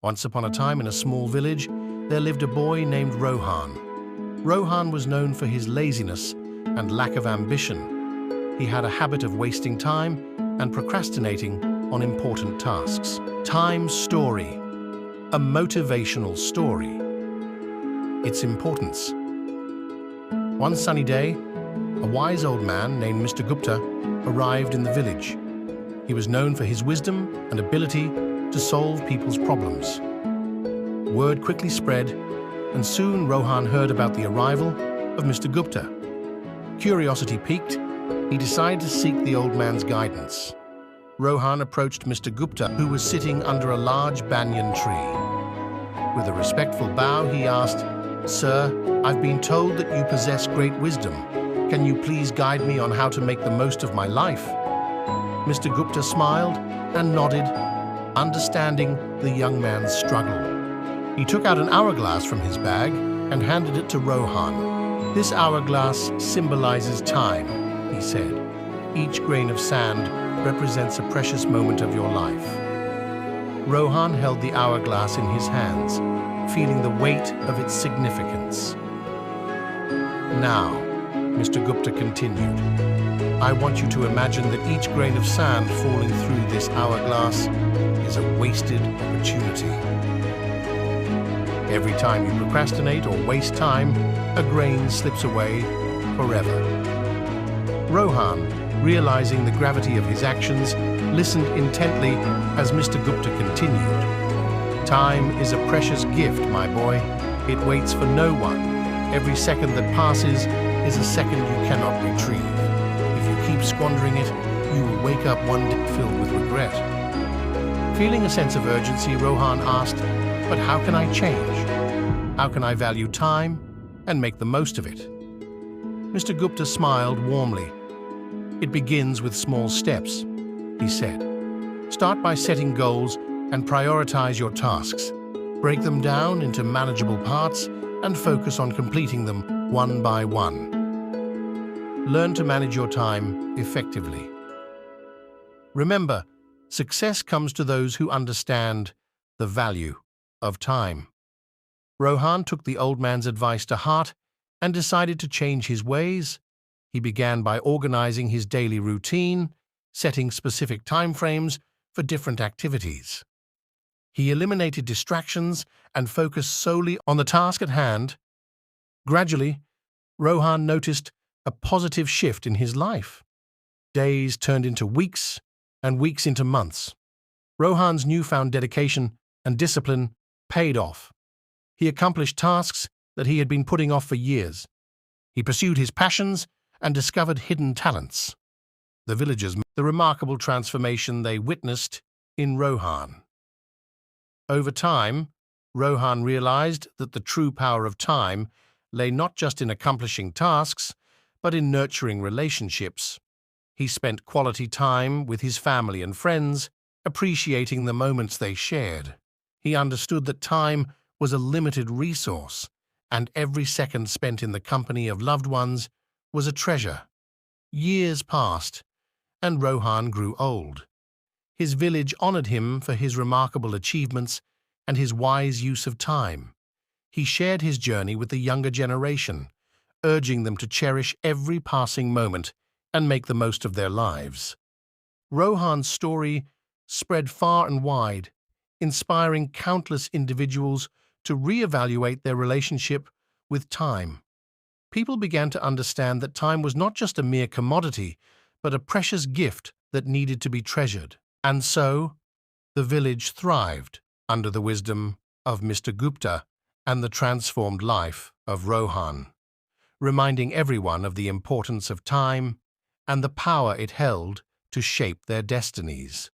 Once upon a time in a small village, there lived a boy named Rohan. Rohan was known for his laziness and lack of ambition. He had a habit of wasting time and procrastinating on important tasks. Time's story, a motivational story. Its importance. One sunny day, a wise old man named Mr. Gupta arrived in the village. He was known for his wisdom and ability to solve people's problems. Word quickly spread, and soon Rohan heard about the arrival of Mr. Gupta. Curiosity piqued, he decided to seek the old man's guidance. Rohan approached Mr. Gupta, who was sitting under a large banyan tree. With a respectful bow, he asked, "Sir, I've been told that you possess great wisdom. Can you please guide me on how to make the most of my life?" Mr. Gupta smiled and nodded, understanding the young man's struggle. He took out an hourglass from his bag and handed it to Rohan. "This hourglass symbolizes time," he said. "Each grain of sand represents a precious moment of your life." Rohan held the hourglass in his hands, feeling the weight of its significance. "Now," Mr. Gupta continued, "I want you to imagine that each grain of sand falling through this hourglass is a wasted opportunity. Every time you procrastinate or waste time, a grain slips away forever." Rohan, realizing the gravity of his actions, listened intently as Mr. Gupta continued. "Time is a precious gift, my boy. It waits for no one. Every second that passes is a second you cannot retrieve. If you keep squandering it, you will wake up one day filled with regret." Feeling a sense of urgency, Rohan asked, "But how can I change? How can I value time and make the most of it?" Mr. Gupta smiled warmly. "It begins with small steps," he said. "Start by setting goals and prioritize your tasks. Break them down into manageable parts and focus on completing them one by one. Learn to manage your time effectively. Remember, success comes to those who understand the value of time." Rohan took the old man's advice to heart and decided to change his ways. He began by organizing his daily routine, setting specific timeframes for different activities. He eliminated distractions and focused solely on the task at hand. Gradually, Rohan noticed a positive shift in his life. Days turned into weeks and weeks into months. Rohan's newfound dedication and discipline paid off. He accomplished tasks that he had been putting off for years. He pursued his passions and discovered hidden talents. The villagers marveled at the remarkable transformation they witnessed in Rohan. Over time, Rohan realized that the true power of time lay not just in accomplishing tasks, but in nurturing relationships. He spent quality time with his family and friends, appreciating the moments they shared. He understood that time was a limited resource, and every second spent in the company of loved ones was a treasure. Years passed, and Rohan grew old. His village honored him for his remarkable achievements and his wise use of time. He shared his journey with the younger generation, urging them to cherish every passing moment and make the most of their lives. Rohan's story spread far and wide, inspiring countless individuals to reevaluate their relationship with time. People began to understand that time was not just a mere commodity, but a precious gift that needed to be treasured. And so, the village thrived under the wisdom of Mr. Gupta and the transformed life of Rohan, reminding everyone of the importance of time and the power it held to shape their destinies.